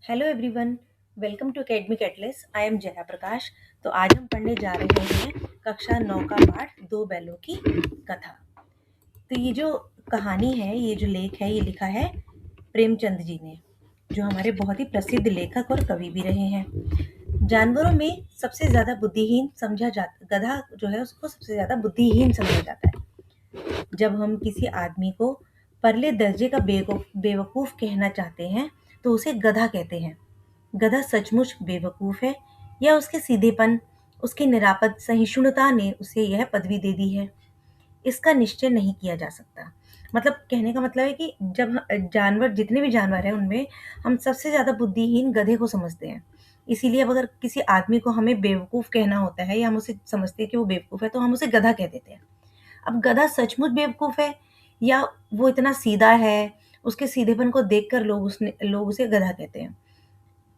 Hello everyone. Welcome to Academic Atlas. I am Jaya Prakash. तो आज हम पढ़ने जा रहे हैं कक्षा 9 का पाठ दो बैलों की कथा। तो ये जो कहानी है, ये जो लेख है, ये लिखा है प्रेमचंद जी ने, जो हमारे बहुत ही प्रसिद्ध लेखक और कवि भी रहे हैं। जानवरों में सबसे ज्यादा बुद्धिहीन समझा जाता, गधा जो है उसको सबसे ज्यादा बुद्धिहीन समझा जाता है। जब हम किसी आदमी को परले दर्जे का बेवकूफ कहना चाहते हैं तो उसे गधा कहते हैं। गधा सचमुच बेवकूफ है या उसके सीधेपन, उसकी निरापद सहिष्णुता ने उसे यह पदवी दे दी है, इसका निश्चय नहीं किया जा सकता। मतलब कहने का मतलब है कि जब जानवर, जितने भी जानवर हैं उनमें हम सबसे ज्यादा बुद्धिहीन गधे को समझते हैं। इसीलिए अब अगर किसी आदमी को हमें बेवकूफ कहना होता है या हम उसे समझते हैं कि वो बेवकूफ है तो हम उसे गधा कह देते हैं। अब गधा सचमुच बेवकूफ है या वो इतना सीधा है, उसके सीधेपन को देखकर लोग उसे गधा कहते हैं,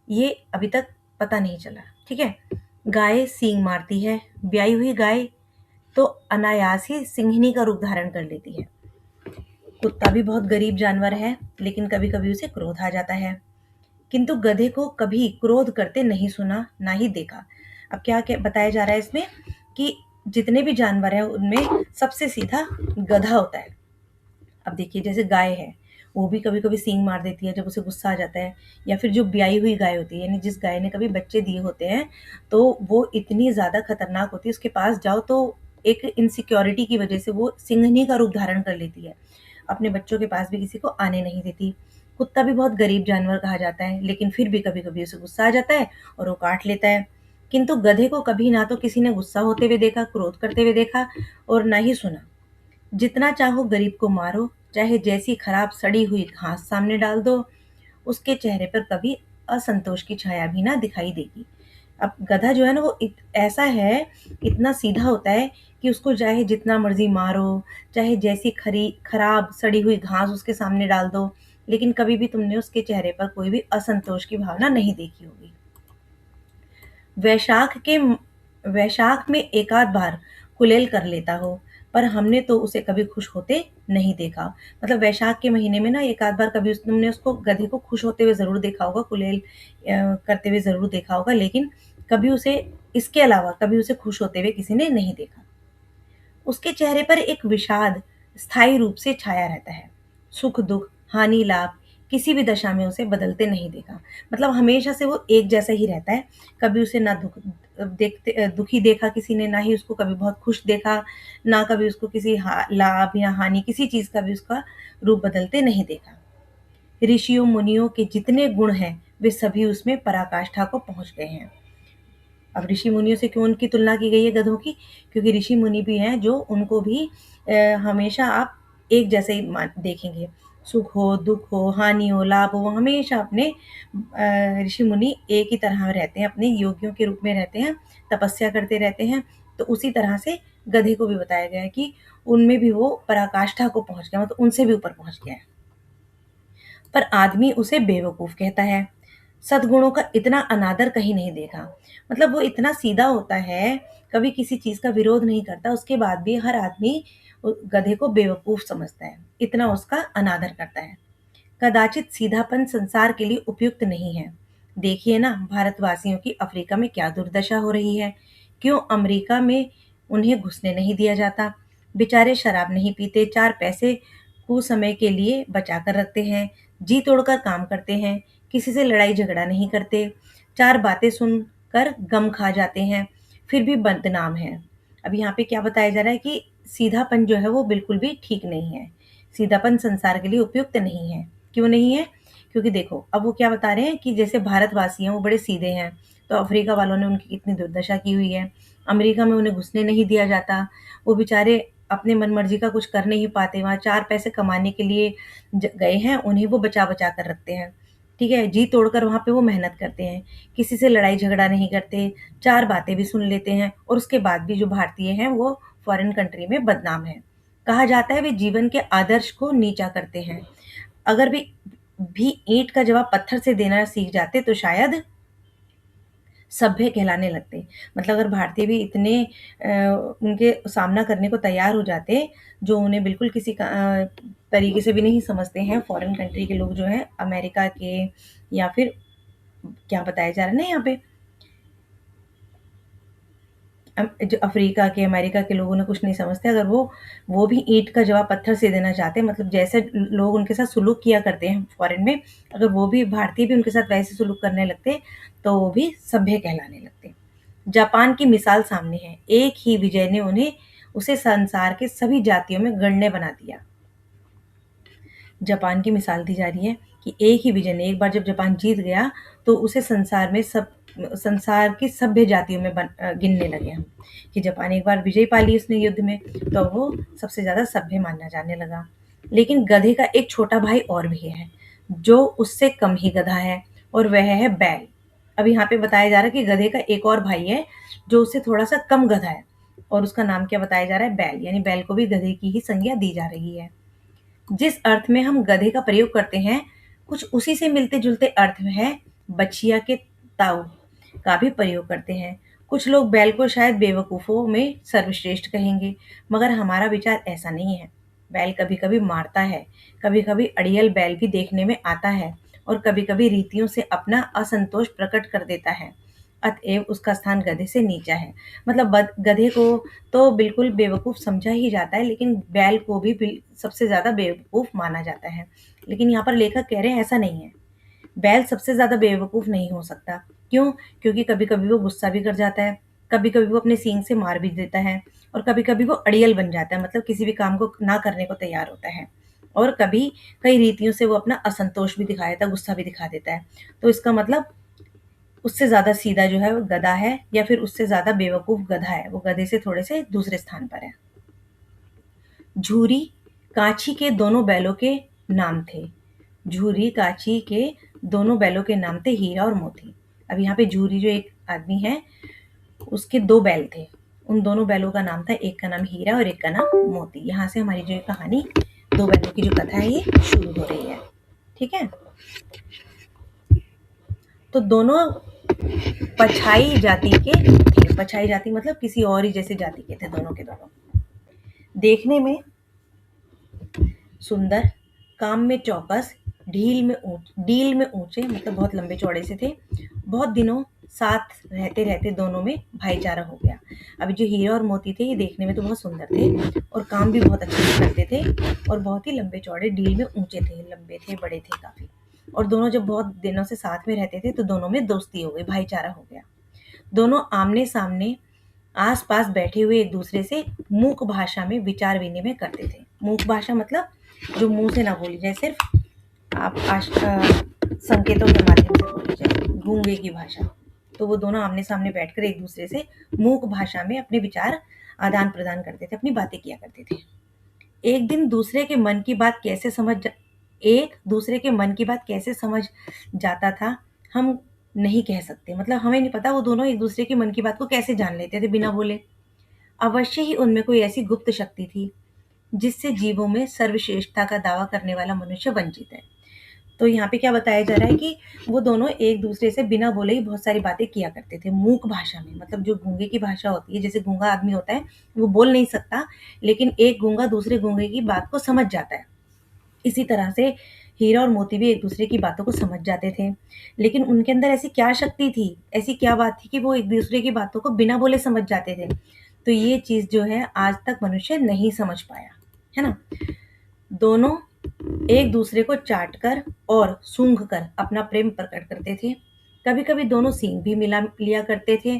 ये अभी तक पता नहीं चला। ठीक है। गाय सींग मारती है। ब्याई हुई गाय तो अनायास ही सिंहनी का रूप धारण कर लेती है। कुत्ता भी बहुत गरीब जानवर है, लेकिन कभी कभी उसे क्रोध आ जाता है, किंतु गधे को कभी क्रोध करते नहीं सुना, ना ही देखा। अब क्या क्या बताया जा रहा है इसमें कि जितने भी जानवर हैं उनमें सबसे सीधा गधा होता है। अब देखिए, जैसे गाय है, वो भी कभी कभी सींग मार देती है जब उसे गुस्सा आ जाता है। या फिर जो ब्याई हुई गाय होती है, यानी जिस गाय ने कभी बच्चे दिए होते हैं, तो वो इतनी ज्यादा खतरनाक होती है, उसके पास जाओ तो एक इनसिक्योरिटी की वजह से वो सिंहनी का रूप धारण कर लेती है, अपने बच्चों के पास भी किसी को आने नहीं देती। कुत्ता भी बहुत गरीब जानवर कहा जाता है, लेकिन फिर भी कभी कभी उसे गुस्सा आ जाता है और वो काट लेता है। किंतु गधे को कभी ना तो किसी ने गुस्सा होते हुए देखा, क्रोध करते हुए देखा, और ना ही सुना। जितना चाहो गरीब को मारो, चाहे जैसी खराब सड़ी हुई घास सामने डाल दो, उसके चेहरे पर कभी असंतोष की छाया भी ना दिखाई देगी। अब गधा जो है ना, वो ऐसा है, इतना सीधा होता है कि उसको चाहे जितना मर्जी मारो, चाहे जैसी खरी खराब सड़ी हुई घास उसके सामने डाल दो, लेकिन कभी भी तुमने उसके चेहरे पर कोई भी असंतोष की भावना नहीं देखी होगी। वैशाख के वैशाख में एकाध बार कुलेल कर लेता हो, पर हमने तो उसे कभी खुश होते नहीं देखा। मतलब वैशाख के महीने में ना एकाध बार कभी तुमने उसको, गधे को खुश होते हुए जरूर देखा होगा, कुलेल करते हुए जरूर देखा होगा, लेकिन कभी उसे, इसके अलावा कभी उसे खुश होते हुए किसी ने नहीं देखा। उसके चेहरे पर एक विषाद स्थायी रूप से छाया रहता है। सुख दुख, हानि लाभ, किसी भी दशा में उसे बदलते नहीं देखा। मतलब हमेशा से वो एक जैसा ही रहता है। कभी उसे ना दुखी देखा किसी ने, ना ही उसको कभी बहुत खुश देखा, ना कभी उसको किसी लाभ या हानि, किसी चीज का भी उसका रूप बदलते नहीं देखा। ऋषियों मुनियों के जितने गुण हैं वे सभी उसमें पराकाष्ठा को पहुंच गए हैं। अब ऋषि मुनियों से क्यों उनकी तुलना की गई है गधों की? क्योंकि ऋषि मुनि भी हैं जो उनको भी हमेशा आप एक जैसे ही देखेंगे। सुख हो, दुख हो, हानि हो, लाभ हो, वो हमेशा अपने ऋषि मुनि एक ही तरह रहते हैं, अपने योगियों के रूप में रहते हैं, तपस्या करते रहते हैं। तो उसी तरह से गधे को भी बताया गया है कि उनमें भी वो पराकाष्ठा को पहुंच गया, मतलब उनसे भी ऊपर पहुंच गया है। पर आदमी उसे बेवकूफ कहता है। सद्गुणों का इतना अनादर कहीं नहीं देखा। मतलब वो इतना सीधा होता है, कभी किसी चीज का विरोध नहीं करता, उसके बाद भी हर आदमी गधे को बेवकूफ समझता है, इतना उसका अनादर करता है। कदाचित सीधापन संसार के लिए उपयुक्त नहीं है। देखिए ना, भारतवासियों की अफ्रीका में क्या दुर्दशा हो रही है। क्यों अमेरिका में उन्हें घुसने नहीं दिया जाता? बेचारे शराब नहीं पीते, चार पैसे कुछ समय के लिए बचा कर रखते हैं, जी तोड़कर काम करते हैं, किसी से लड़ाई झगड़ा नहीं करते, चार बातें सुनकर गम खा जाते हैं, फिर भी बदनाम है। अब यहाँ पे क्या बताया जा रहा है कि सीधापन जो है वो बिल्कुल भी ठीक नहीं है। सीधापन संसार के लिए उपयुक्त नहीं है। क्यों नहीं है? क्योंकि देखो, अब वो क्या बता रहे हैं कि जैसे भारतवासी हैं वो बड़े सीधे हैं, तो अफ्रीका वालों ने उनकी कितनी दुर्दशा की हुई है। अमेरिका में उन्हें घुसने नहीं दिया जाता, वो बेचारे अपने मन मर्जी का कुछ कर नहीं पाते, वहाँ चार पैसे कमाने के लिए गए हैं, उन्हें वो बचा बचा कर रखते हैं। ठीक है, जी तोड़कर वहां पे वो मेहनत करते हैं, किसी से लड़ाई झगड़ा नहीं करते, चार बातें भी सुन लेते हैं, और उसके बाद भी जो भारतीय हैं वो फॉरेन कंट्री में बदनाम है। कहा जाता है वे जीवन के आदर्श को नीचा करते हैं। अगर भी ईंट का जवाब पत्थर से देना सीख जाते तो शायद सभ्य कहलाने लगते। मतलब अगर भारतीय भी इतने उनके सामना करने को तैयार हो जाते, जो उन्हें बिल्कुल किसी तरीके से भी नहीं समझते हैं, फॉरेन कंट्री के लोग जो हैं, अमेरिका के या फिर क्या बताया जा रहा है ना यहाँ पे, जो अफ्रीका के, अमेरिका के लोग उन्हें कुछ नहीं समझते, अगर वो भी ईंट का जवाब पत्थर से देना चाहते हैं, मतलब जैसे लोग उनके साथ सुलूक किया करते हैं फॉरेन में, अगर वो भी भारतीय भी उनके साथ वैसे सुलूक करने लगते तो वो भी सभ्य कहलाने लगते। जापान की मिसाल सामने है, एक ही विजय ने उन्हें उसे संसार के सभी जातियों में गण्य बना दिया। जापान की मिसाल दी जा रही है कि एक ही विजय ने, एक बार जब जापान जीत गया तो उसे संसार की सभ्य जातियों में गिनने लगे हम, कि जापान एक बार विजय पा ली उसने युद्ध में, तो वो सबसे ज्यादा सभ्य माना जाने लगा। लेकिन गधे का एक छोटा भाई और भी है, जो उससे कम ही गधा है, और वह है बैल। अब यहाँ पे बताया जा रहा है कि गधे का एक और भाई है जो उससे थोड़ा सा कम गधा है, और उसका नाम क्या बताया जा रहा है, बैल, यानी बैल को भी गधे की ही संज्ञा दी जा रही है। जिस अर्थ में हम गधे का प्रयोग करते हैं, कुछ उसी से मिलते जुलते अर्थ में है बछिया के ताऊ का भी प्रयोग करते हैं। कुछ लोग बैल को शायद बेवकूफों में सर्वश्रेष्ठ कहेंगे, मगर हमारा विचार ऐसा नहीं है। बैल कभी कभी मारता है, कभी कभी अड़ियल बैल भी देखने में आता है, और कभी कभी रीतियों से अपना असंतोष प्रकट कर देता है, अतएव उसका स्थान गधे से नीचा है। मतलब गधे को तो बिल्कुल बेवकूफ़ समझा ही जाता है, लेकिन बैल को भी सबसे ज़्यादा बेवकूफ़ माना जाता है। लेकिन यहाँ पर लेखक कह रहे हैं ऐसा नहीं है, बैल सबसे ज़्यादा बेवकूफ़ नहीं हो सकता। क्यों? क्योंकि कभी कभी वो गुस्सा भी कर जाता है, कभी कभी वो अपने सींग से मार भी देता है, और कभी कभी वो अड़ियल बन जाता है, मतलब किसी भी काम को ना करने को तैयार होता है, और कभी कई रीतियों से वो अपना असंतोष भी दिखा देता है, गुस्सा भी दिखा देता है। तो इसका मतलब उससे ज़्यादा सीधा जो है वो गधा है, या फिर उससे ज़्यादा बेवकूफ़ गधा है, वो गधे से थोड़े से दूसरे स्थान पर है। झूरी कांची के दोनों बैलों के नाम थे। झूरी कांची के दोनों बैलों के नाम थे हीरा और मोती। अब यहाँ पे झूरी जो एक आदमी है, उसके दो बैल थे, उन दोनों बैलों का नाम था, एक का नाम हीरा और एक का नाम मोती। यहाँ से हमारी जो ये कहानी, दो बैलों की जो कथा है, ये शुरू हो रही है। ठीक है, तो दोनों पछाई जाति के थे। पछाई जाति मतलब किसी और ही जैसे जाति के थे दोनों के दोनों। देखने में सुंदर, काम में चौकस, डील में ऊंचे, मतलब बहुत लंबे चौड़े से थे। बहुत दिनों साथ रहते रहते दोनों में भाईचारा हो गया। अभी जो हीरा और मोती थे, ये देखने में तो बहुत सुंदर थे और काम भी बहुत अच्छे से करते थे, और बहुत ही लंबे चौड़े, डील में ऊंचे थे, लंबे थे, बड़े थे काफी। और दोनों जब बहुत दिनों से साथ में रहते थे तो दोनों में दोस्ती हो गई, भाईचारा हो गया। दोनों आमने सामने आस-पास बैठे हुए एक दूसरे से मूक भाषा में विचार विनिमय करते थे। मूक भाषा मतलब जो मुंह से ना बोली जाए, सिर्फ आप संकेतों के माध्यम से बोली जाए, गूंगे की भाषा। तो वो दोनों आमने सामने बैठकर एक दूसरे से मूक भाषा में अपने विचार आदान प्रदान करते थे, अपनी बातें किया करते थे। एक दिन दूसरे के मन की बात कैसे समझ जा- एक दूसरे के मन की बात कैसे समझ जाता था, हम नहीं कह सकते। मतलब हमें नहीं पता वो दोनों एक दूसरे के मन की बात को कैसे जान लेते थे बिना बोले। अवश्य ही उनमें कोई ऐसी गुप्त शक्ति थी जिससे जीवों में सर्वश्रेष्ठता का दावा करने वाला मनुष्य वंचित है। तो यहाँ पे क्या बताया जा रहा है कि वो दोनों एक दूसरे से बिना बोले ही बहुत सारी बातें किया करते थे, मूक भाषा में। मतलब जो गूंगे की भाषा होती है, जैसे गूंगा आदमी होता है, वो बोल नहीं सकता, लेकिन एक गूंगा दूसरे गूंगे की बात को समझ जाता है। इसी तरह से हीरा और मोती भी एक दूसरे की बातों को समझ जाते थे। लेकिन उनके अंदर ऐसी क्या शक्ति थी, ऐसी क्या बात थी कि वो एक दूसरे की बातों को बिना बोले समझ जाते थे। तो ये चीज जो है आज तक मनुष्य नहीं समझ पाया, है ना। दोनों एक दूसरे को चाट कर और सूंघ कर अपना प्रेम प्रकट करते थे। कभी कभी दोनों सींग भी मिला लिया करते थे।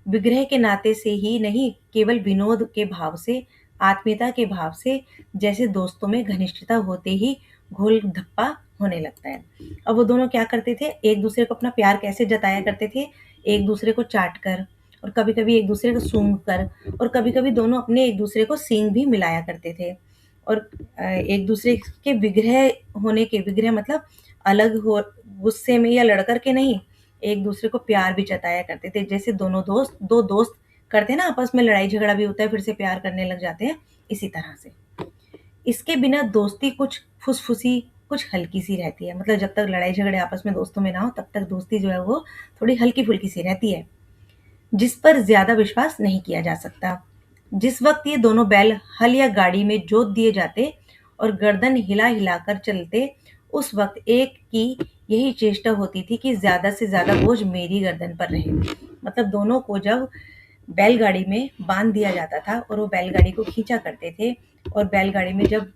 विग्रह के नाते से ही नहीं, केवल विनोद के भाव से, आत्मीयता के भाव से, जैसे दोस्तों में घनिष्ठता होते ही घोल धप्पा होने लगता है। अब वो दोनों क्या करते थे, एक दूसरे को अपना प्यार कैसे जताया करते थे, एक दूसरे को चाट कर, और कभी कभी एक दूसरे को सूंघ कर, और कभी कभी दोनों अपने एक दूसरे को सींग भी मिलाया करते थे। और एक दूसरे के विग्रह होने के, विग्रह मतलब अलग हो, गुस्से में या लड़ कर के नहीं, एक दूसरे को प्यार भी जताया करते थे। जैसे दो दोस्त करते हैं ना, आपस में लड़ाई झगड़ा भी होता है, फिर से प्यार करने लग जाते हैं, इसी तरह से। इसके बिना दोस्ती कुछ फुसफुसी, कुछ हल्की सी रहती है। मतलब जब तक लड़ाई झगड़े आपस में दोस्तों में ना हो, तब तक दोस्ती जो है वो थोड़ी हल्की फुल्की सी रहती है, जिस पर ज्यादा विश्वास नहीं किया जा सकता। जिस वक्त ये दोनों बैल हल या गाड़ी में जोत दिए जाते और गर्दन हिला हिलाकर चलते, उस वक्त एक की यही चेष्टा होती थी कि ज्यादा से ज्यादा बोझ मेरी गर्दन पर रहे। मतलब दोनों को जब बैलगाड़ी में बांध दिया जाता था और वो बैलगाड़ी को खींचा करते थे, और बैलगाड़ी में जब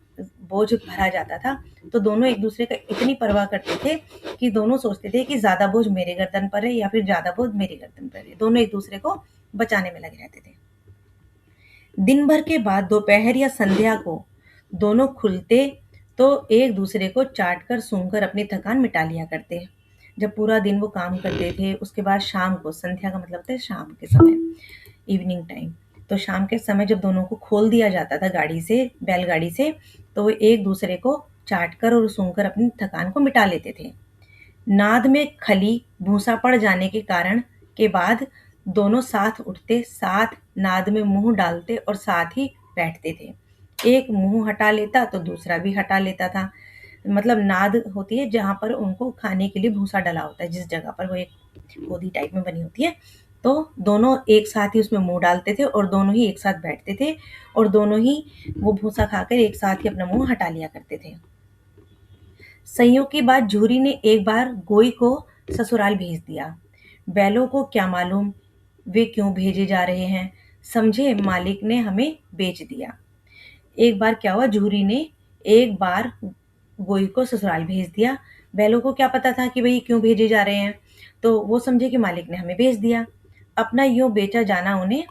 बोझ भरा जाता था तो दोनों एक दूसरे का इतनी परवाह करते थे कि दोनों सोचते थे कि ज्यादा बोझ मेरे गर्दन पर है या फिर ज्यादा बोझ मेरी गर्दन पर है। दोनों एक दूसरे को बचाने में लगे रहते थे। दिन भर के बाद दोपहर या संध्या को दोनों खुलते तो एक दूसरे को चाट कर सूंघ कर अपनी थकान मिटा लिया करते। जब पूरा दिन वो काम करते थे उसके बाद शाम को, संध्या का मतलब होता है शाम के समय, इवनिंग टाइम, तो शाम के समय जब दोनों को खोल दिया जाता था गाड़ी से, बैलगाड़ी से, तो वो एक दूसरे को चाट कर और सूंघ कर अपनी थकान को मिटा लेते थे। नाद में खली भूसा पड़ जाने के कारण के बाद दोनों साथ उठते, साथ नाद में मुंह डालते और साथ ही बैठते थे। एक मुंह हटा लेता तो दूसरा भी हटा लेता था। मतलब नाद होती है जहां पर उनको खाने के लिए भूसा डला होता है, जिस जगह पर वो एक गोदी टाइप में बनी होती है, तो दोनों एक साथ ही उसमें मुंह डालते थे और दोनों ही एक साथ बैठते थे, और दोनों ही वो भूसा खाकर एक साथ ही अपना मुंह हटा लिया करते थे। संयोग की बात, झूरी ने एक बार गोई को ससुराल भेज दिया। बैलों को क्या मालूम वे क्यों भेजे जा रहे हैं, समझे मालिक ने हमें बेच दिया। एक बार क्या हुआ, झूरी ने एक बार गोई को ससुराल भेज दिया। बैलों को क्या पता था कि भाई क्यों भेजे जा रहे हैं, तो वो समझे कि मालिक ने हमें भेज दिया। अपना यूं बेचा जाना उन्हें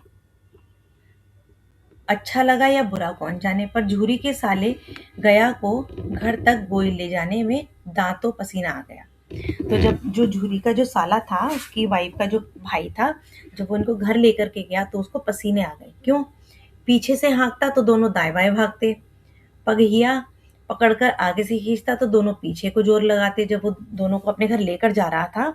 अच्छा लगा या बुरा कौन जाने, पर झूरी के साले गया को घर तक गोई ले जाने में दांतों पसीना आ गया। तो जब जो झूरी का जो साला था, उसकी वाइफ का जो भाई था, जब वो उनको घर लेकर के गया तो उसको पसीने आ गए। क्यों? पीछे से हाँकता तो दोनों दाएं बाएं भागते, पगहिया पकड़कर आगे से खींचता तो दोनों पीछे को जोर लगाते। जब वो दोनों को अपने घर लेकर जा रहा था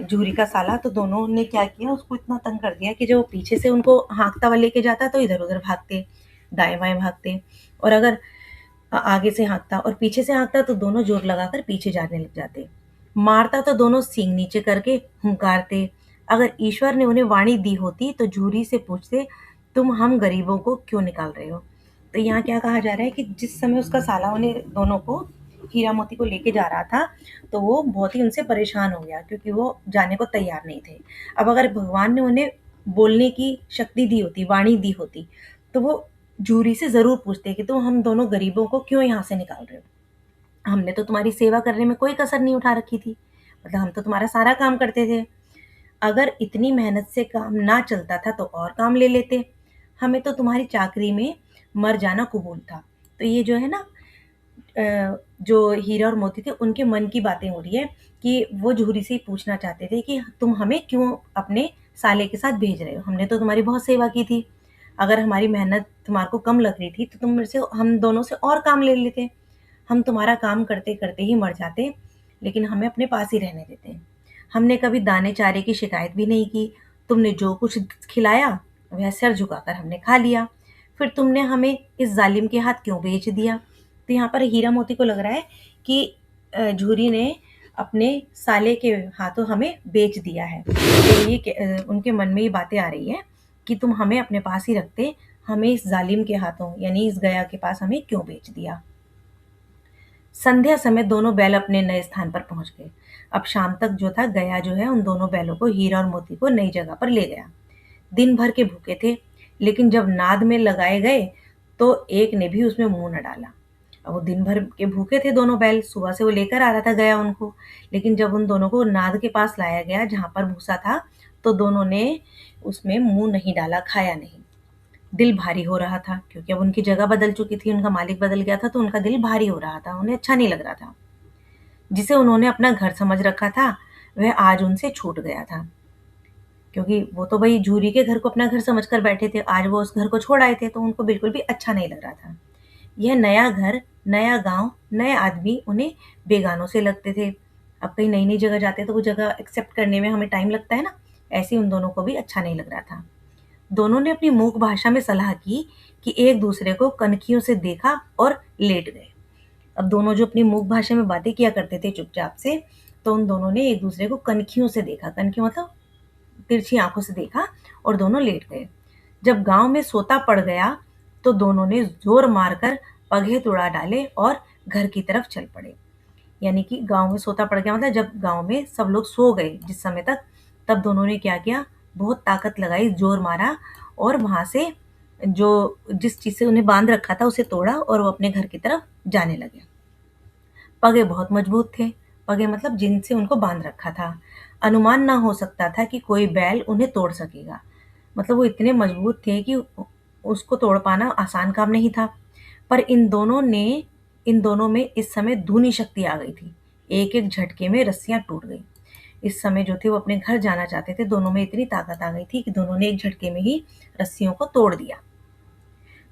जूरी का साला, तो दोनों ने क्या किया, उसको इतना तंग कर दिया कि जब वो पीछे से उनको हाँकता हुआ लेके जाता तो इधर उधर भागते, दाएं बाएं भागते, और अगर आगे से हाँकता और पीछे से हाँकता तो दोनों जोर लगाकर पीछे जाने लग जाते। मारता तो दोनों सींग नीचे करके हुंकारते। अगर ईश्वर ने उन्हें वाणी दी होती तो झूरी से पूछते, तुम हम गरीबों को क्यों निकाल रहे हो। तो यहाँ क्या कहा जा रहा है कि जिस समय उसका साला उन्हें दोनों को, हीरा मोती को लेके जा रहा था, तो वो बहुत ही उनसे परेशान हो गया क्योंकि वो जाने को तैयार नहीं थे। अब अगर भगवान ने उन्हें बोलने की शक्ति दी होती, वाणी दी होती, तो वो जूरी से जरूर पूछते कि तुम हम दोनों गरीबों को क्यों यहाँ से निकाल रहे हो। हमने तो तुम्हारी सेवा करने में कोई कसर नहीं उठा रखी थी, मतलब हम तो तुम्हारा सारा काम करते थे। अगर इतनी मेहनत से काम ना चलता था तो और काम ले लेते। हमें तो तुम्हारी चाकरी में मर जाना कबूल था। तो ये जो है ना, जो हीरा और मोती थे उनके मन की बातें हो रही है कि वो जूहरी से ही पूछना चाहते थे कि तुम हमें क्यों अपने साले के साथ भेज रहे हो, हमने तो तुम्हारी बहुत सेवा की थी। अगर हमारी मेहनत तुम्हारे को कम लग रही थी तो तुम मेरे से, हम दोनों से और काम ले लेते। हम तुम्हारा काम करते करते ही मर जाते, लेकिन हमें अपने पास ही रहने देते। हमने कभी दाने चारे की शिकायत भी नहीं की। तुमने जो कुछ खिलाया वह सिर झुकाकर हमने खा लिया। फिर तुमने हमें इस जालिम के हाथ क्यों बेच दिया। तो यहाँ पर हीरा मोती को लग रहा है कि झूरी ने अपने साले के हाथों हमें बेच दिया है। तो ये उनके मन में ये बातें आ रही है कि तुम हमें अपने पास ही रखते, हमें इस जालिम के हाथों यानी इस गया के पास हमें क्यों बेच दिया। संध्या समय दोनों बैल अपने नए स्थान पर पहुंच गए। अब शाम तक जो था, गया जो है उन दोनों बैलों को, हीरा और मोती को, नई जगह पर ले गया। दिन भर के भूखे थे, लेकिन जब नाद में लगाए गए तो एक ने भी उसमें मुंह न डाला। अब वो दिन भर के भूखे थे दोनों बैल, सुबह से वो लेकर आ रहा था गया उनको, लेकिन जब उन दोनों को नाद के पास लाया गया जहां पर भूसा था, तो दोनों ने उसमें मुंह नहीं डाला, खाया नहीं। दिल भारी हो रहा था क्योंकि अब उनकी जगह बदल चुकी थी, उनका मालिक बदल गया था, तो उनका दिल भारी हो रहा था, उन्हें अच्छा नहीं लग रहा था। जिसे उन्होंने अपना घर समझ रखा था वह आज उनसे छूट गया था, क्योंकि वो तो भाई जूरी के घर को अपना घर समझ कर बैठे थे, आज वो उस घर को छोड़ आए थे तो उनको बिल्कुल भी अच्छा नहीं लग रहा था। यह नया घर, नया गांव, नए आदमी उन्हें बेगानों से लगते थे। अब कहीं नई नई जगह जाते तो वो जगह एक्सेप्ट करने में हमें टाइम लगता है ना, ऐसे ही उन दोनों को भी अच्छा नहीं लग रहा था। दोनों ने अपनी मूक भाषा में सलाह की कि एक दूसरे को कनखियों से देखा और लेट गए। अब दोनों जो अपनी मूक भाषा में बातें किया करते थे चुपचाप से, तो उन दोनों ने एक दूसरे को कनखियों से देखा, कनखी मतलब तिरछी आंखों से देखा, और दोनों लेट गए। जब गांव में सोता पड़ गया तो दोनों ने जोर मारकर पगहे तुड़ा डाले और घर की तरफ चल पड़े। यानी कि गाँव में सोता पड़ गया, मतलब जब गाँव में सब लोग सो गए जिस समय तक, तब दोनों ने क्या किया, बहुत ताकत लगाई, ज़ोर मारा और वहाँ से जो जिस चीज़ से उन्हें बाँध रखा था उसे तोड़ा और वो अपने घर की तरफ जाने लगे। पगे बहुत मजबूत थे, पगे मतलब जिनसे उनको बाँध रखा था। अनुमान ना हो सकता था कि कोई बैल उन्हें तोड़ सकेगा। मतलब वो इतने मजबूत थे कि उसको तोड़ पाना आसान काम नहीं था। पर इन दोनों में इस समय धूनी शक्ति आ गई थी। एक-एक झटके में रस्सियाँ टूट गईं। इस समय जो थे वो अपने घर जाना चाहते थे। दोनों में इतनी ताकत आ गई थी कि दोनों ने एक झटके में ही रस्सियों को तोड़ दिया।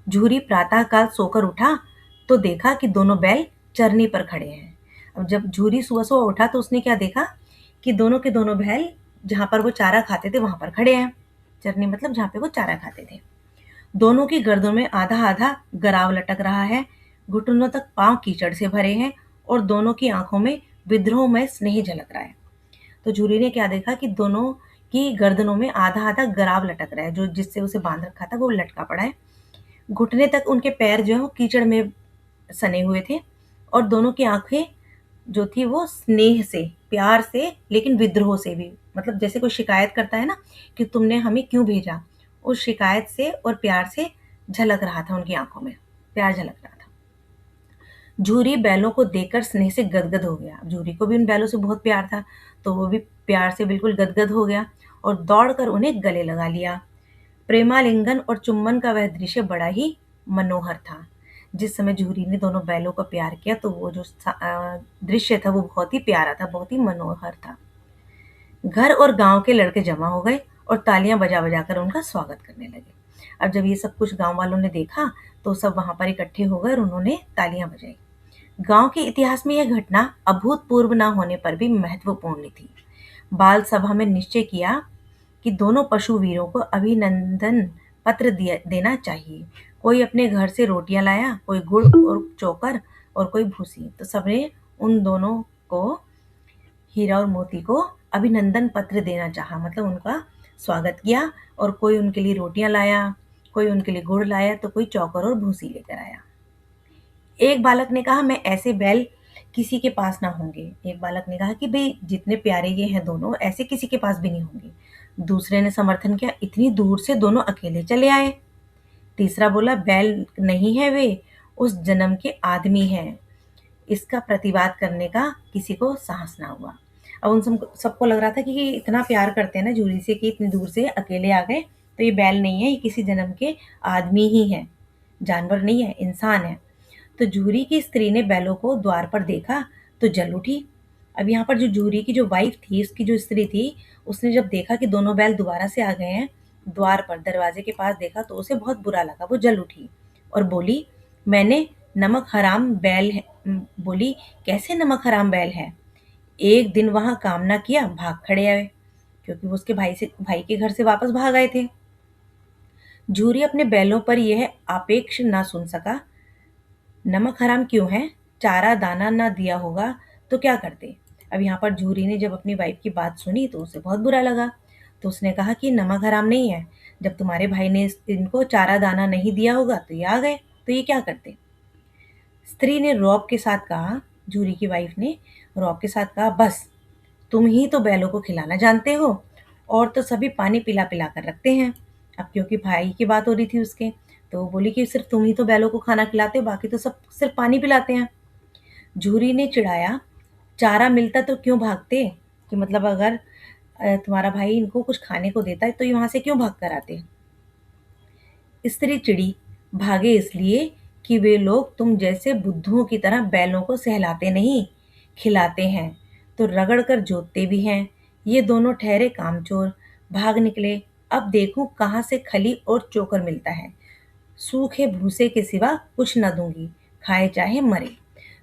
झूरी प्रातःकाल सोकर उठा तो देखा कि दोनों बैल चरनी पर खड़े हैं। अब जब झूरी सुबह-सुबह उठा तो उसने क्या देखा कि दोनों के दोनों बैल जहाँ पर वो चारा खाते थे वहाँ पर खड़े हैं। चरनी मतलब जहाँ पे वो चारा खाते थे। दोनों की गर्दनों में आधा-आधा गराव लटक रहा है, घुटनों तक पाँव कीचड़ से भरे हैं और दोनों की आँखों में विद्रोहमय स्नेह झलक रहा है। तो झूरी ने क्या देखा कि दोनों की गर्दनों में आधा-आधा गराव लटक रहा है, जो जिससे उसे बाँध रखा था वो लटका पड़ा है। घुटने तक उनके पैर जो है वो कीचड़ में सने हुए थे और दोनों की आँखें जो थी वो स्नेह से, प्यार से, लेकिन विद्रोह से भी, मतलब जैसे कोई शिकायत करता है ना कि तुमने हमें क्यों भेजा? उस शिकायत से और प्यार से झलक रहा था उनकी आँखों में, प्यार झलक रहा था। झूरी बैलों को देखकर स्नेह से गदगद हो गया। झूरी को भी उन बैलों से बहुत प्यार था, तो वो भी प्यार से बिल्कुल गदगद हो गया और दौड़कर उन्हें गले लगा लिया। प्रेमालिंगन और चुंबन का वह दृश्य बड़ा ही मनोहर था। जिस समय झूरी ने दोनों बैलों का प्यार किया तो वो जो दृश्य था वो बहुत ही प्यारा था, बहुत ही मनोहर था। घर और गांव के लड़के जमा हो गए और तालियां बजा बजा कर उनका स्वागत करने लगे। अब जब ये सब कुछ गांव वालों ने देखा तो सब वहां पर इकट्ठे हो गए और उन्होंने तालियां बजाई। गांव के इतिहास में यह घटना अभूतपूर्व न होने पर भी महत्वपूर्ण थी। बाल सभा में निश्चय किया कि दोनों पशु वीरों को अभिनंदन पत्र देना चाहिए। कोई अपने घर से रोटियां लाया, कोई गुड़ और चोकर और कोई भूसी। तो सबने उन दोनों को, हीरा और मोती को, अभिनंदन पत्र देना चाहा, मतलब उनका स्वागत किया। और कोई उनके लिए रोटियां लाया, कोई उनके लिए गुड़ लाया, तो कोई चौकर और भूसी लेकर आया। एक बालक ने कहा, मैं ऐसे बैल किसी के पास ना होंगे। एक बालक ने कहा कि भाई जितने प्यारे ये हैं दोनों, ऐसे किसी के पास भी नहीं होंगे। दूसरे ने समर्थन किया, इतनी दूर से दोनों अकेले चले आए। तीसरा बोला, बैल नहीं है वे, उस जन्म के आदमी हैं। इसका प्रतिवाद करने का किसी को साहस ना हुआ। अब उन सबको लग रहा था कि ये इतना प्यार करते हैं ना जूली से कि इतनी दूर से अकेले आ गए, तो ये बैल नहीं है, ये किसी जन्म के आदमी ही है, जानवर नहीं है, इंसान है। तो जूरी की स्त्री ने बैलों को द्वार पर देखा तो जल उठी। अब यहाँ पर जो जूरी की जो वाइफ थी, उसकी जो स्त्री थी, उसने जब देखा कि दोनों बैल दोबारा से आ गए हैं, द्वार पर दरवाजे के पास देखा तो उसे बहुत बुरा लगा। वो जल उठी और बोली, मैंने नमक हराम बैल है, बोली, कैसे नमक हराम बैल है? एक दिन वहां काम ना किया, भाग खड़े आए, क्योंकि वो उसके भाई के घर से वापस भाग आए थे। जूरी अपने बैलों पर यह आपेक्ष ना सुन सका। नमक हराम क्यों है? चारा दाना ना दिया होगा तो क्या करते? अब यहाँ पर जूरी ने जब अपनी वाइफ की बात सुनी तो उसे बहुत बुरा लगा। तो उसने कहा कि नमक हराम नहीं है, जब तुम्हारे भाई ने इनको चारा दाना नहीं दिया होगा तो ये आ गए, तो ये क्या करते? स्त्री ने रौब के साथ कहा, जूरी की वाइफ ने रौब के साथ कहा, बस तुम ही तो बैलों को खिलाना जानते हो, और तो सभी पानी पिला पिला कर रखते हैं। अब क्योंकि भाई की बात हो रही थी उसके, तो वो बोली कि सिर्फ तुम ही तो बैलों को खाना खिलाते हो, बाकी तो सब सिर्फ पानी पिलाते हैं। जूरी ने चिढ़ाया, चारा मिलता तो क्यों भागते? कि मतलब अगर तुम्हारा भाई इनको कुछ खाने को देता है तो ये वहां से क्यों भाग कर आते? स्त्री चिड़ी, भागे इसलिए कि वे लोग तुम जैसे बुद्धुओं की तरह बैलों को सहलाते नहीं, खिलाते हैं, तो रगड़ कर जोतते भी हैं। ये दोनों ठहरे कामचोर, भाग निकले। अब देखूं कहाँ से खली और चोकर मिलता है। सूखे भूसे के सिवा कुछ न दूंगी, खाए चाहे मरे।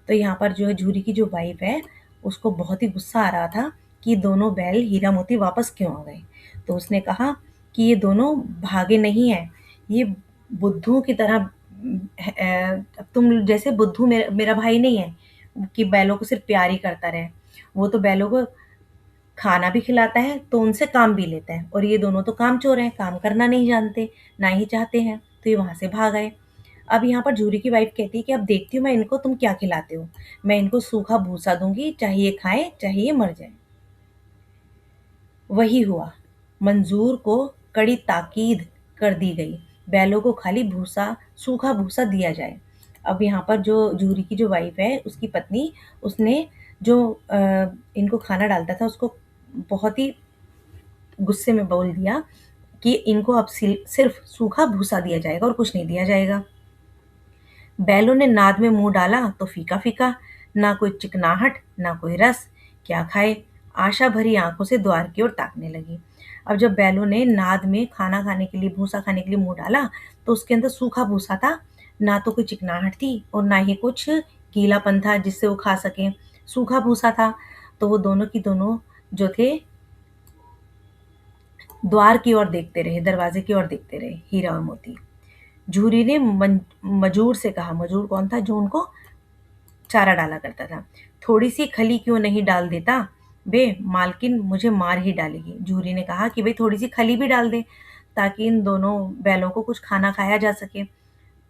तो यहाँ पर जो है झूरी की जो वाइफ है, उसको बहुत ही गुस्सा आ रहा था कि दोनों बैल हीरा मोती वापस क्यों आ गए। तो उसने कहा कि ये दोनों भागे नहीं हैं, ये बुद्धू की तरह अब तुम जैसे बुद्धू मेरा भाई नहीं है कि बैलों को सिर्फ प्यार ही करता रहे। वो तो बैलों को खाना भी खिलाता है तो उनसे काम भी लेता है, और ये दोनों तो कामचोर हैं, काम करना नहीं जानते, ना ही चाहते हैं, तो ये वहां से भाग आए। अब यहाँ पर जूरी की वाइफ कहती है कि अब देखती हूँ मैं इनको तुम क्या खिलाते हो। मैं इनको सूखा भूसा दूंगी, चाहे ये खाएं चाहे ये मर जाए। वही हुआ। मंजूर को कड़ी ताकीद कर दी गई, बैलों को खाली भूसा, सूखा भूसा दिया जाए। अब यहाँ पर जो जूरी की जो वाइफ है, उसकी पत्नी, उसने जो इनको खाना डालता था उसको बहुत ही गुस्से में बोल दिया कि इनको अब सिर्फ सूखा भूसा दिया जाएगा और कुछ नहीं दिया जाएगा। बैलों ने नाद में मुंह डाला तो फीका फीका, ना कोई चिकनाहट ना कोई रस। क्या खाए? आशा भरी आंखों से द्वार की ओर ताकने लगी। अब जब बैलों ने नाद में खाना खाने के लिए, भूसा खाने के लिए मुंह डाला, तो उसके अंदर सूखा भूसा था। ना तो कोई चिकनाहट थी और ना ही कुछ गीलापन था जिससे वो खा सके। सूखा भूसा था। तो वो दोनों की दोनों जो थे, द्वार की ओर देखते रहे, दरवाजे की ओर देखते रहे, हीरा और मोती। झूरी ने मजूर से कहा, मजूर कौन था? जो उनको चारा डाला करता था। थोड़ी सी खली क्यों नहीं डाल देता बे, मालकिन मुझे मार ही डालेगी। जूरी ने कहा कि भाई थोड़ी सी खली भी डाल दे, ताकि इन दोनों बैलों को कुछ खाना खाया जा सके।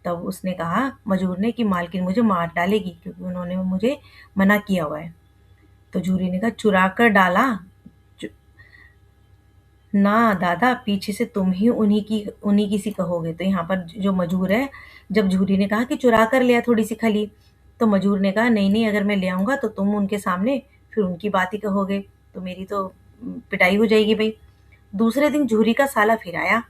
तब उसने कहा, मजूर ने, कि मालकिन मुझे मार डालेगी क्योंकि उन्होंने मुझे मना किया हुआ है। तो जूरी ने कहा, चुरा कर डाला? चु- ना दादा, पीछे से तुम ही उन्हीं की सी कहोगे। तो यहाँ पर जो मजूर है, जब जूरी ने कहा कि चुरा कर लिया थोड़ी सी खली, तो मजूर ने कहा, नहीं नहीं, अगर मैं ले आऊंगा तो तुम उनके सामने फिर उनकी बात ही कहोगे, तो मेरी तो पिटाई हो जाएगी भाई। दूसरे दिन जूरी का साला फिर आया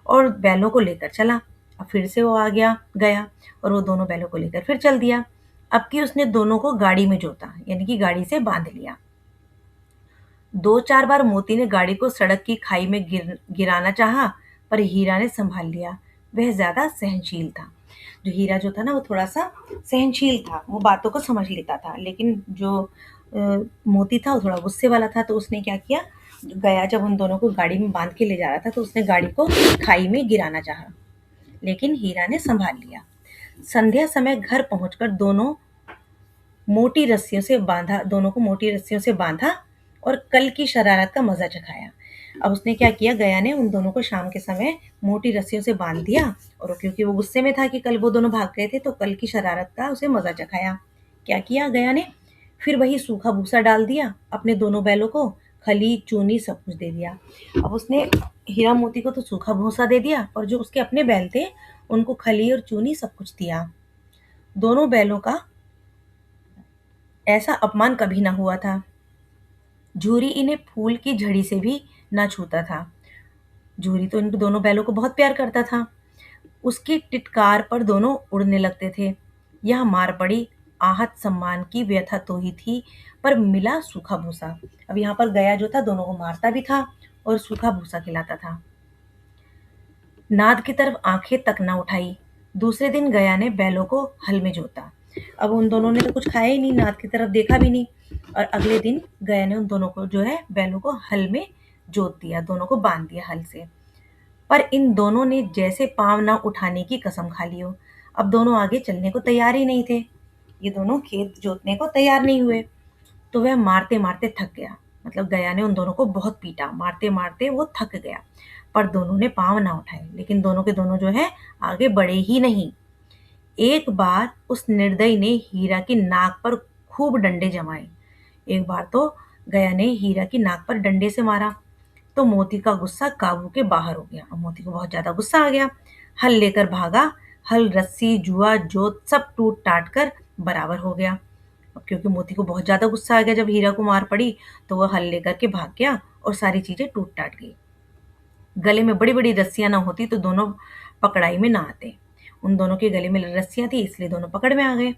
और बैलों को लेकर चला। अब फिर से वो आ गया गया और वो दोनों बैलों को लेकर फिर चल दिया। अब की उसने दोनों को गाड़ी में जोता, यानी कि गाड़ी से बांध लिया। दो चार बार मोती ने गाड़ी को सड़क की खाई में गिराना चाहा, पर हीरा ने संभाल लिया। वह ज्यादा सहनशील था। जो हीरा जो था ना, वो थोड़ा सा सहनशील था, वो बातों को समझ लेता था। लेकिन जो मोती था वो थोड़ा गुस्से वाला था। तो उसने क्या किया, गया जब उन दोनों को गाड़ी में बांध के ले जा रहा था, तो उसने गाड़ी को खाई में गिराना चाहा, लेकिन हीरा ने संभाल लिया। संध्या समय घर पहुंचकर दोनों को मोटी रस्सियों से बांधा और कल की शरारत का मजा चखाया। अब उसने क्या किया, गया ने उन दोनों को शाम के समय मोटी रस्सियों से बांध दिया, और क्योंकि वो गुस्से में था कि कल वो दोनों भाग गए थे, तो कल की शरारत का उसे मजा चखाया। क्या किया गया ने? फिर वही सूखा भूसा डाल दिया अपने दोनों बैलों को, खली चूनी सब कुछ दे दिया। अब उसने हीरा मोती को तो सूखा भूसा दे दिया, और जो उसके अपने बैल थे उनको खली और चूनी सब कुछ दिया। दोनों बैलों का ऐसा अपमान कभी ना हुआ था। झूरी इन्हें फूल की झड़ी से भी ना छूता था। झूरी तो इन दोनों बैलों को बहुत प्यार करता था। उसकी टिटकार पर दोनों उड़ने लगते थे। यह मार पड़ी, आहत सम्मान की व्यथा तो ही थी, पर मिला सूखा भूसा। अब यहाँ पर गया जो था, दोनों को मारता भी था और सूखा भूसा खिलाता था। नाद की तरफ आंखें तक न उठाई। दूसरे दिन गया ने बैलों को हल में जोता। अब उन दोनों ने तो कुछ खाया ही नहीं, नाद की तरफ देखा भी नहीं। और अगले दिन गया ने उन दोनों को जो है बैलों को हल में जोत दिया, दोनों को बांध दिया हल से। पर इन दोनों ने जैसे पांव न उठाने की कसम खा ली हो। अब दोनों आगे चलने को तैयार ही नहीं थे। ये दोनों खेत जोतने को तैयार नहीं हुए। तो वह मारते मारते थक गया। मतलब गया ने उन दोनों को बहुत पीटा, मारते मारते वो थक गया। पर दोनों ने पांव ना उठाए, लेकिन दोनों के दोनों जो है आगे बढ़े ही नहीं। एक बार उस निर्दयी ने हीरा की नाक पर खूब डंडे जमाए। एक बार तो गया ने हीरा की नाक पर डंडे से मारा, तो मोती का गुस्सा काबू के बाहर हो गया। अब मोती को बहुत ज्यादा गुस्सा आ गया। हल लेकर भागा। हल, रस्सी, जुआ, जोत सब टूट टाट कर बराबर हो गया। अब क्योंकि मोती को बहुत ज्यादा गुस्सा आ गया, जब हीरा को मार पड़ी, तो वह हल लेकर के भाग गया और सारी चीजें टूट टाट गई। गले में बड़ी बड़ी रस्सियां ना होती तो दोनों पकड़ाई में ना आते। उन दोनों के गले में रस्सियां थी, इसलिए दोनों पकड़ में आ गए।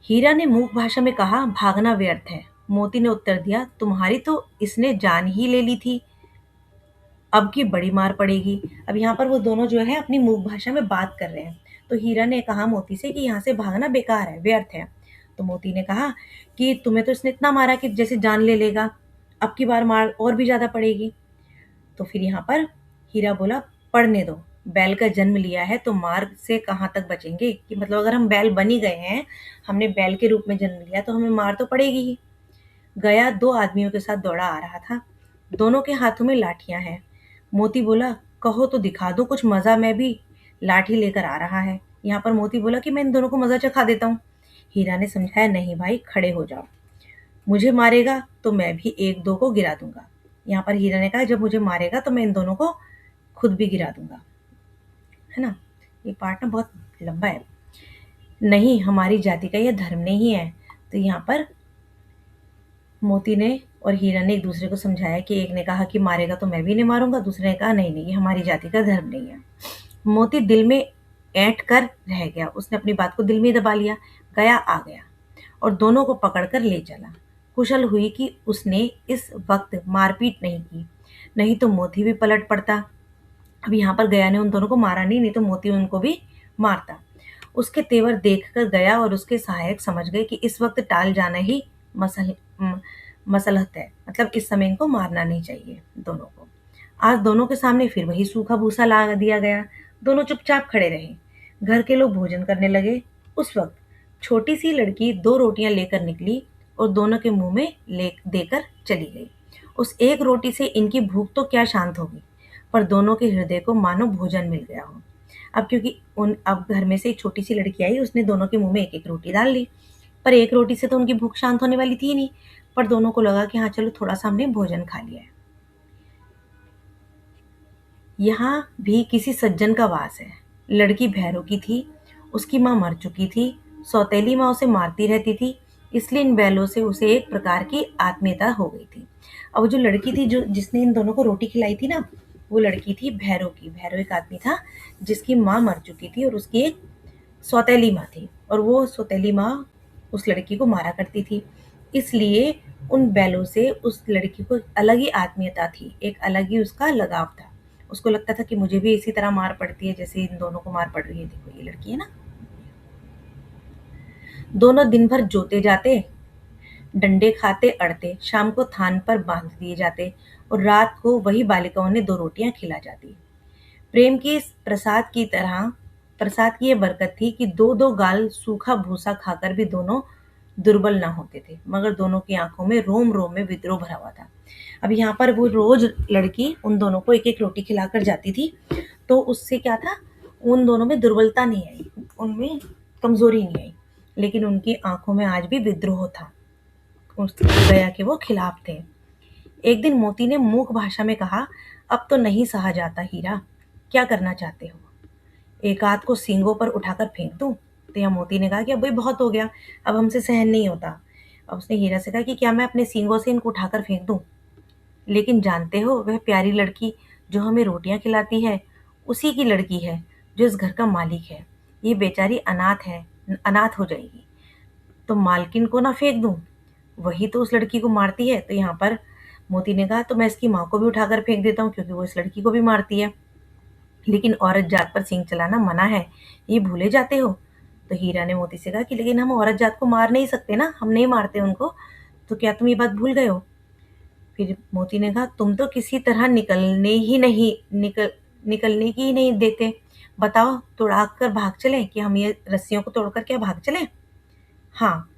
हीरा ने मूक भाषा में कहा, भागना व्यर्थ है। मोती ने उत्तर दिया, तुम्हारी तो इसने जान ही ले ली थी, अब की बड़ी मार पड़ेगी। अब यहाँ पर वो दोनों जो है अपनी मूक भाषा में बात कर रहे हैं। तो हीरा ने कहा मोती से कि यहाँ से भागना बेकार है, व्यर्थ है। तो मोती ने कहा कि तुम्हें तो इसने इतना मारा कि जैसे जान ले लेगा, अब की बार मार और भी ज्यादा पड़ेगी। तो फिर यहाँ पर हीरा बोला, पढ़ने दो। बैल का जन्म लिया है तो मार से कहाँ तक बचेंगे, कि मतलब अगर हम बैल बन ही गए हैं, हमने बैल के रूप में जन्म लिया, तो हमें मार तो पड़ेगी ही। गया दो आदमियों के साथ दौड़ा आ रहा था। दोनों के हाथों में लाठियां हैं। मोती बोला, कहो तो दिखा दो कुछ मजा, मैं भी लाठी लेकर आ रहा है। यहाँ पर मोती बोला कि मैं इन दोनों को मजा चखा देता हूँ। हीरा ने समझाया, नहीं भाई, खड़े हो जाओ, मुझे मारेगा तो मैं भी एक दो को गिरा दूंगा। यहाँ पर हीरा ने कहा, जब मुझे मारेगा तो मैं इन दोनों को खुद भी गिरा दूंगा, है ना। ये पार्ट ना बहुत लंबा है। नहीं, हमारी जाति का यह धर्म नहीं है। तो यहाँ पर मोती ने और हीरा ने एक दूसरे को समझाया कि एक ने कहा कि मारेगा तो मैं भी नहीं मारूंगा, दूसरे ने कहा नहीं नहीं, ये हमारी जाति का धर्म नहीं है। मोती दिल में ऐंठ कर रह गया, उसने अपनी बात को दिल में दबा लिया। गया आ गया और दोनों को पकड़कर ले चला। कुशल हुई कि उसने इस वक्त मारपीट नहीं की, नहीं तो मोती भी पलट पड़ता। अब यहाँ पर गया ने उन दोनों को मारा नहीं, नहीं तो मोती उनको भी मारता। उसके तेवर देखकर गया और उसके सहायक समझ गए कि इस वक्त टाल जाना ही मसल मसलहत है, मतलब इस समय इनको मारना नहीं चाहिए दोनों को। आज दोनों के सामने फिर वही सूखा भूसा ला दिया गया। दोनों चुपचाप खड़े रहे। घर के लोग भोजन करने लगे। उस वक्त छोटी सी लड़की दो रोटियां लेकर निकली और दोनों के मुंह में ले देकर चली गई। उस एक रोटी से इनकी भूख तो क्या शांत होगी, पर दोनों के हृदय को मानो भोजन मिल गया हो। अब क्योंकि उन अब घर में से एक छोटी सी लड़की आई, उसने दोनों के मुंह में एक एक रोटी डाल ली। पर एक रोटी से तो उनकी भूख शांत होने वाली थी ही नहीं। पर दोनों को लगा कि हाँ चलो, थोड़ा सा हमने भोजन खा लिया है। यहाँ भी किसी सज्जन का वास है। लड़की भैरों की थी, उसकी माँ मर चुकी थी। सौतेली माँ उसे मारती रहती थी, इसलिए इन बैलों से उसे एक प्रकार की आत्मीयता हो गई थी। अब जो लड़की थी, जो जिसने इन दोनों को रोटी खिलाई थी ना, वो लड़की थी भैरों की। भैरव एक आदमी था जिसकी माँ मर चुकी थी और उसकी एक सौतेली माँ थी, और वो सौतेली माँ उस लड़की को मारा करती थी। इसलिए उन बैलों से उस लड़की को एक अलग ही आत्मीयता थी, एक अलग ही उसका लगाव था। उसको लगता था कि मुझे भी इसी तरह मार पड़ती है जैसे इन दोनों को मार पड़ रही है। देखो ये लड़की है ना। दोनों दिन भर जोते जाते, डंडे खाते अड़ते, शाम को थान पर बांध दिए जाते और रात को वही बालिकाओं ने दो रोटियां खिला जाती। प्रेम की इस प्रसाद की ये बरकत थी कि दो दो गाल सूखा भूसा खाकर भी दोनों दुर्बल ना होते थे, मगर दोनों की आंखों में रोम रोम में विद्रोह भरा हुआ था। अब यहाँ पर वो रोज लड़की उन दोनों को एक एक रोटी खिलाकर जाती थी, तो उससे क्या था, उन दोनों में दुर्बलता नहीं आई, उनमें कमजोरी नहीं आई, लेकिन उनकी आंखों में आज भी विद्रोह था, उस दया के वो खिलाफ थे। एक दिन मोती ने मूक भाषा में कहा, अब तो नहीं सहा जाता हीरा, क्या करना चाहते हो? एक आध को सींगों पर उठाकर फेंक दूं? तो यहाँ मोती ने कहा कि अब भाई बहुत हो गया, अब हमसे सहन नहीं होता। अब उसने हीरा से कहा कि क्या मैं अपने सींगों से इनको उठाकर फेंक दूं? लेकिन जानते हो, वह प्यारी लड़की जो हमें रोटियां खिलाती है, उसी की लड़की है जो इस घर का मालिक है। ये बेचारी अनाथ है, अनाथ हो जाएगी। तो मालकिन को ना फेंक दूं? वही तो उस लड़की को मारती है। तो यहाँ पर मोती ने कहा, तो मैं इसकी माँ को भी उठाकर फेंक देता हूँ, क्योंकि वो इस लड़की को भी मारती है। लेकिन औरत जात पर सींग चलाना मना है, ये भूले जाते हो? तो हीरा ने मोती से कहा कि लेकिन हम औरत जात को मार नहीं सकते ना, हम नहीं मारते उनको। तो क्या तुम ये बात भूल गए हो? फिर मोती ने कहा, तुम तो किसी तरह निकलने की ही नहीं देते। बताओ, तोड़ा कर भाग चलें कि हम ये रस्सियों को तोड़कर क्या भाग चलें? हाँ,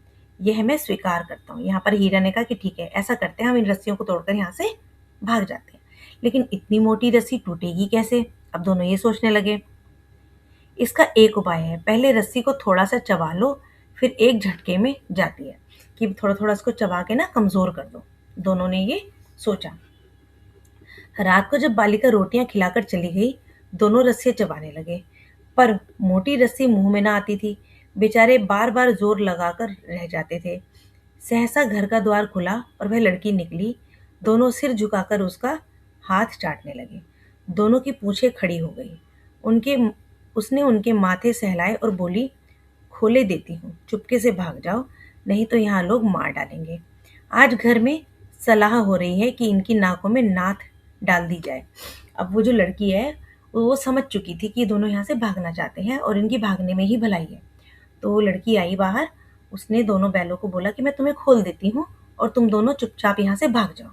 यह मैं स्वीकार करता हूँ। यहाँ पर हीरा ने कहा कि ठीक है, ऐसा करते हैं, हम इन रस्सियों को तोड़कर यहाँ से भाग जाते हैं। लेकिन इतनी मोटी रस्सी टूटेगी कैसे? अब दोनों ये सोचने लगे। इसका एक उपाय है, पहले रस्सी को थोड़ा सा चबा लो, फिर एक झटके में जाती है, कि थोड़ा थोड़ा इसको चबा के ना कमजोर कर दो। दोनों ने ये सोचा। रात को जब बालिका रोटियां खिलाकर चली गई, दोनों रस्सियां चबाने लगे, पर मोटी रस्सी मुंह में ना आती थी। बेचारे बार बार जोर लगाकर रह जाते थे। सहसा घर का द्वार खुला और वह लड़की निकली। दोनों सिर झुकाकर उसका हाथ चाटने लगे। दोनों की पूंछें खड़ी हो गई। उनके उसने उनके माथे सहलाए और बोली, खोले देती हूँ, चुपके से भाग जाओ, नहीं तो यहाँ लोग मार डालेंगे। आज घर में सलाह हो रही है कि इनकी नाकों में नाथ डाल दी जाए। अब वो जो लड़की है, वो समझ चुकी थी कि ये दोनों यहाँ से भागना चाहते हैं और इनकी भागने में ही भलाई है। तो वो लड़की आई बाहर, उसने दोनों बैलों को बोला कि मैं तुम्हें खोल देती हूँ और तुम दोनों चुपचाप यहाँ से भाग जाओ,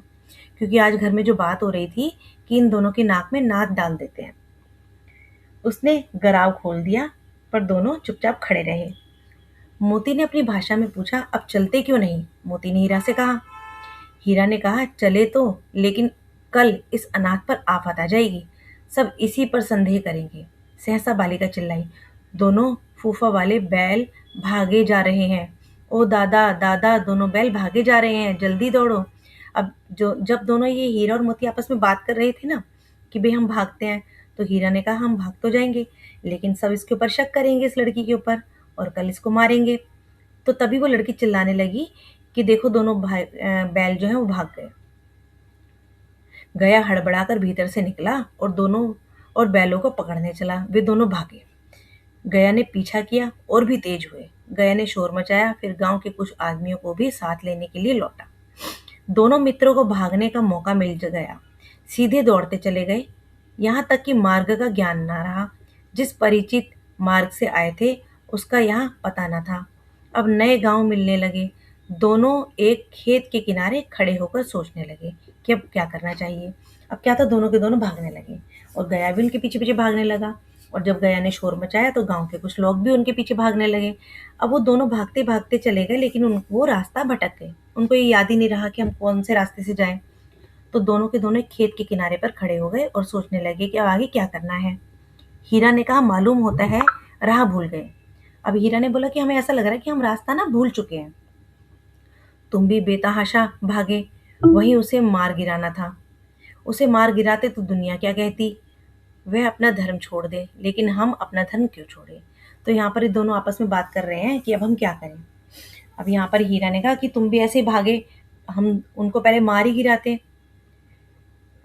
क्योंकि आज घर में जो बात हो रही थी कि इन दोनों की नाक में नाथ डाल देते हैं। उसने गराव खोल दिया, पर दोनों चुपचाप खड़े रहे। मोती ने अपनी भाषा में पूछा, अब चलते क्यों नहीं? मोती ने हीरा से कहा। हीरा ने कहा, चले तो, लेकिन कल इस अनाथ पर आफत आ जाएगी, सब इसी पर संदेह करेंगे। सहसा बालिका चिल्लाई, दोनों फूफा वाले बैल भागे जा रहे हैं। ओ दादा दादा, दोनों बैल भागे जा रहे हैं, जल्दी दौड़ो। अब जो जब दोनों ये हीरा और मोती आपस में बात कर रहे थे ना कि भाई हम भागते हैं, तो हीरा ने कहा हम भाग तो जाएंगे, लेकिन सब इसके ऊपर शक करेंगे, इस लड़की के ऊपर, और कल इसको मारेंगे। तो तभी वो लड़की चिल्लाने लगी कि देखो दोनों बैल जो है वो भाग गए। गया हड़बड़ाकर भीतर से निकला और बैलों को पकड़ने चला। वे दोनों भागे। गया ने पीछा किया और भी तेज हुए। गया ने शोर मचाया, फिर गांव के कुछ आदमियों को भी साथ लेने के लिए लौटा। दोनों मित्रों को भागने का मौका मिल गया। सीधे दौड़ते चले गए, यहाँ तक कि मार्ग का ज्ञान न रहा। जिस परिचित मार्ग से आए थे उसका यहाँ पता न था। अब नए गांव मिलने लगे। दोनों एक खेत के किनारे खड़े होकर सोचने लगे कि अब क्या करना चाहिए। अब क्या था, दोनों के दोनों भागने लगे और गया भी उनके पीछे पीछे भागने लगा। और जब गया ने शोर मचाया तो गांव के कुछ लोग भी उनके पीछे भागने लगे। अब वो दोनों भागते भागते चले गए, लेकिन उनको वो रास्ता भटक गए। उनको ये याद ही नहीं रहा कि हम कौन से रास्ते से जाएं। तो दोनों के दोनों एक खेत के किनारे पर खड़े हो गए और सोचने लगे कि अब आगे क्या करना है। हीरा ने कहा मालूम होता है राह भूल गए। अब हीरा ने बोला कि हमें ऐसा लग रहा है कि हम रास्ता ना भूल चुके हैं। तुम भी बेतहाशा भागे, वहीं उसे मार गिराना था। उसे मार गिराते तो दुनिया क्या कहती। वह अपना धर्म छोड़ दे, लेकिन हम अपना धर्म क्यों छोड़े। तो यहाँ पर ये दोनों आपस में बात कर रहे हैं कि अब हम क्या करें। अब यहाँ पर हीरा ने कहा कि तुम भी ऐसे ही भागे, हम उनको पहले मार ही गिराते।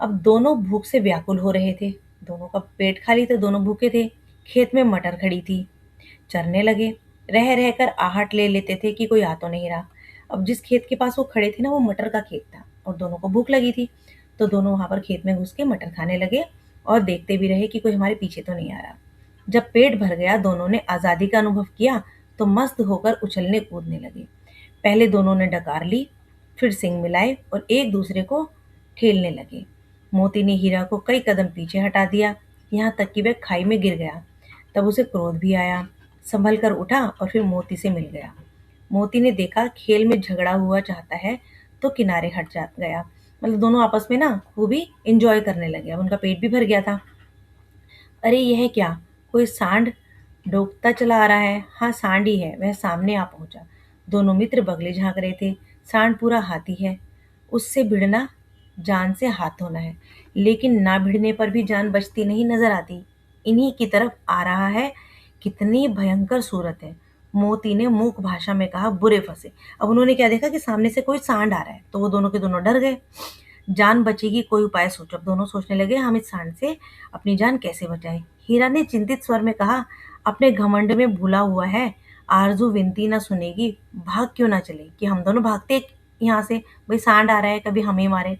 अब दोनों भूख से व्याकुल हो रहे थे। दोनों का पेट खाली था, दोनों भूखे थे। खेत में मटर खड़ी थी, चरने लगे। रह रहकर आहट ले लेते थे कि कोई आ तो नहीं रहा। अब जिस खेत के पास वो खड़े थे ना, वो मटर का खेत था और दोनों को भूख लगी थी। तो दोनों वहां पर खेत में घुस के मटर खाने लगे और देखते भी रहे कि कोई हमारे पीछे तो नहीं आ रहा। जब पेट भर गया, दोनों ने आजादी का अनुभव किया तो मस्त होकर उछलने कूदने लगे। पहले दोनों ने डकार ली, फिर सिंग मिलाए और एक दूसरे को ठेलने लगे। मोती ने हीरा को कई कदम पीछे हटा दिया, यहाँ तक कि वह खाई में गिर गया। तब उसे क्रोध भी आया, संभल कर उठा और फिर मोती से मिल गया। मोती ने देखा खेल में झगड़ा हुआ चाहता है, तो किनारे हट जा गया। मतलब दोनों आपस में ना खूब ही इंजॉय करने लगे। अब उनका पेट भी भर गया था। अरे यह क्या, कोई सांड डोकता चला आ रहा है। हाँ सांड ही है, वह सामने आ पहुंचा। दोनों मित्र बगले झांक रहे थे। सांड पूरा हाथी है, उससे भिड़ना जान से हाथ धोना है, लेकिन ना भिड़ने पर भी जान बचती नहीं नजर आती। इन्हीं की तरफ आ रहा है, कितनी भयंकर सूरत है। मोती ने मूक भाषा में कहा, बुरे फंसे। अब उन्होंने क्या देखा कि सामने से कोई सांड आ रहा है, तो वो दोनों के दोनों डर गए। जान बचेगी, कोई उपाय सोचो। अब दोनों सोचने लगे हम इस सांड से अपनी जान कैसे बचाएं। हीरा ने चिंतित स्वर में कहा, अपने घमंड में भूला हुआ है, आरजू विनती ना सुनेगी, भाग क्यों ना चले कि हम दोनों भागते यहाँ से। भाई सांड आ रहा है, कभी हमें मारे।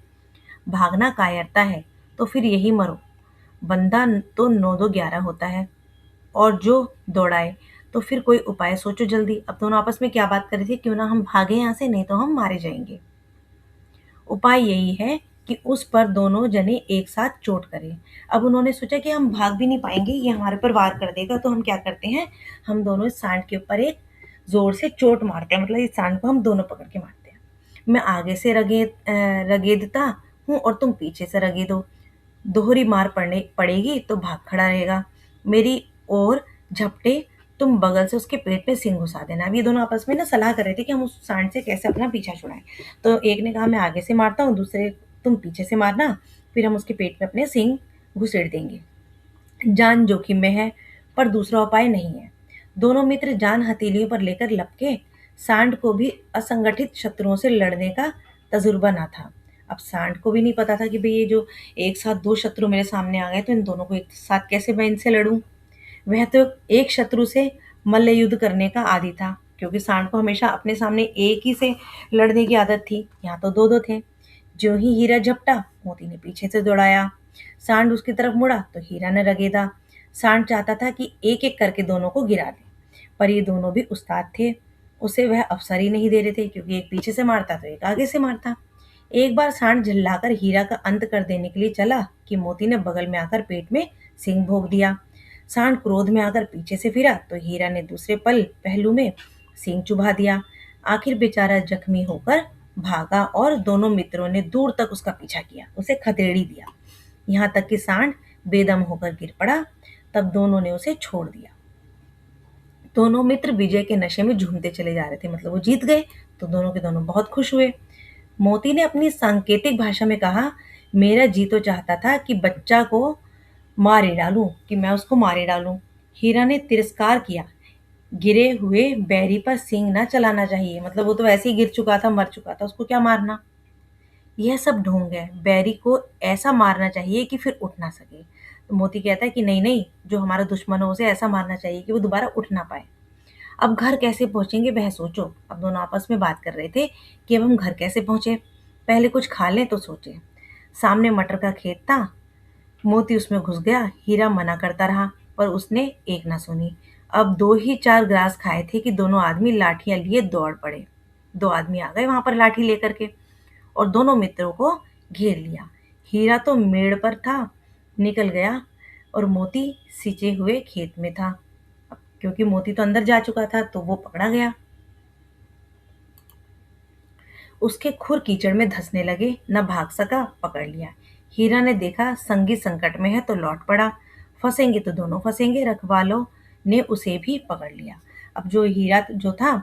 भागना कायरता है तो फिर यही मरो। बंदा तो 9 2 11 होता है, और जो दौड़ाए। तो फिर कोई उपाय सोचो जल्दी। अब दोनों आपस में क्या बात कर रहे थे, क्यों ना हम भागे यहाँ से, नहीं तो हम मारे जाएंगे। उपाय यही है कि उस पर दोनों जने एक साथ चोट करें। अब उन्होंने सोचा कि हम भाग भी नहीं पाएंगे, ये हमारे पर वार कर देगा, तो हम क्या करते हैं, हम दोनों इस सांड के ऊपर एक जोर से चोट मारते हैं। मतलब इस सांड को हम दोनों पकड़ के मारते हैं। मैं आगे से रगेदता हूँ और तुम पीछे से रगेदो। दोहरी मार पड़ने पड़ेगी तो भाग खड़ा रहेगा। मेरी ओर झपटे, तुम बगल से उसके पेट में सिंग घुसा देना। अब ये दोनों आपस में ना सलाह कर रहे थे कि हम उस सांड से कैसे अपना पीछा छुड़ाएं। तो एक ने कहा मैं आगे से मारता हूँ, दूसरे तुम पीछे से मारना, फिर हम उसके पेट में अपने सिंग घुसेड़ देंगे। जान जोखिम में है, पर दूसरा उपाय नहीं है। दोनों मित्र जान हथेलियों पर लेकर लपके। सांड को भी असंगठित शत्रुओं से लड़ने का तजुर्बा ना था। अब सांड को भी नहीं पता था कि भाई ये जो एक साथ 2 शत्रु मेरे सामने आ गए, तो इन दोनों को एक साथ कैसे मैं इनसे लड़ूं। वह तो एक शत्रु से मल्ल युद्ध करने का आदी था, क्योंकि सांड को हमेशा अपने सामने एक ही से लड़ने की आदत थी। यहाँ तो 2 2 थे। ज्यों ही हीरा झपटा, मोती ने पीछे से दौड़ाया। सांड उसकी तरफ मुड़ा तो हीरा ने रगेदा। सांड चाहता था कि एक एक करके दोनों को गिरा दे, पर ये दोनों भी उस्ताद थे। उसे वह अवसर ही नहीं दे रहे थे, क्योंकि एक पीछे से मारता तो एक आगे से मारता। एक बार सांड झल्लाकर हीरा का अंत कर देने के लिए चला कि मोती ने बगल में आकर पेट में सिंग भोग दिया। सांड क्रोध में आकर पीछे से फिरा तो हीरा ने दूसरे पहलू में सींग चुभा दिया। आखिर बेचारा जख्मी होकर भागा और दोनों मित्रों ने दूर तक उसका पीछा किया, उसे खदेड़ी दिया, यहाँ तक कि सांड बेदम होकर गिर पड़ा। तब दोनों ने उसे छोड़ दिया। दोनों मित्र विजय के नशे में झूमते चले जा रहे थे, मतलब वो जीत गए, तो दोनों के दोनों बहुत खुश हुए। मोती ने अपनी सांकेतिक भाषा में कहा, मेरा जी तो चाहता था कि बच्चा को मारे डालूं, कि मैं उसको मारे डालूं। हीरा ने तिरस्कार किया, गिरे हुए बैरी पर सींग ना चलाना चाहिए, मतलब वो तो वैसे ही गिर चुका था, मर चुका था, उसको क्या मारना। यह सब ढोंग है, बैरी को ऐसा मारना चाहिए कि फिर उठ ना सके। तो मोती कहता है कि नहीं नहीं, जो हमारा दुश्मन हो उसे ऐसा मारना चाहिए कि वो दोबारा उठ ना पाए। अब घर कैसे पहुंचेंगे वह सोचो। अब दोनों आपस में बात कर रहे थे कि अब हम घर कैसे पहुंचे, पहले कुछ खा लें तो सोचे। सामने मटर का खेत था, मोती उसमें घुस गया। हीरा मना करता रहा पर उसने एक ना सुनी। अब 2 ही 4 ग्रास खाए थे कि दोनों आदमी लाठियां लिए दौड़ पड़े। 2 आदमी आ गए वहां पर लाठी लेकर के और दोनों मित्रों को घेर लिया। हीरा तो मेड़ पर था, निकल गया, और मोती सिंचे हुए खेत में था। अब क्योंकि मोती तो अंदर जा चुका था तो वो पकड़ा गया। उसके खुर कीचड़ में धंसने लगे, न भाग सका, पकड़ लिया। हीरा ने देखा संगी संकट में है तो लौट पड़ा, फंसेंगे तो दोनों फंसेंगे, रखवालों ने उसे भी पकड़ लिया। अब जो हीरा जो था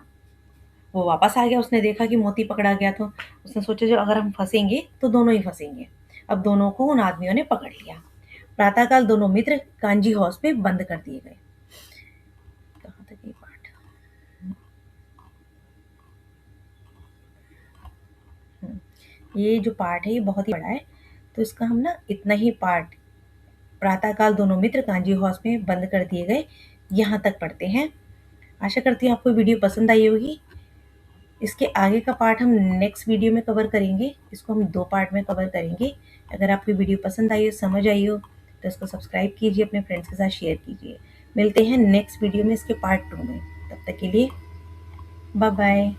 वो वापस आ गया, उसने देखा कि मोती पकड़ा गया, तो उसने सोचा जो अगर हम फंसेंगे तो दोनों ही फंसेंगे। अब दोनों को उन आदमियों ने पकड़ लिया। प्रातःकाल दोनों मित्र कांजी हाउस में बंद कर दिए गए। कहाँ तक ये पाठ? ये जो पाठ है ये बहुत ही बड़ा है, तो इसका हम ना इतना ही पाठ, प्रातःकाल दोनों मित्र कांजी हाउस में बंद कर दिए गए, यहाँ तक पढ़ते हैं। आशा करती हूँ आपको वीडियो पसंद आई होगी। इसके आगे का पार्ट हम नेक्स्ट वीडियो में कवर करेंगे, इसको हम 2 पार्ट में कवर करेंगे। अगर आपको वीडियो पसंद आई हो, समझ आई हो, तो इसको सब्सक्राइब कीजिए, अपने फ्रेंड्स के साथ शेयर कीजिए। मिलते हैं नेक्स्ट वीडियो में इसके पार्ट 2 में। तब तक के लिए बाय बाय।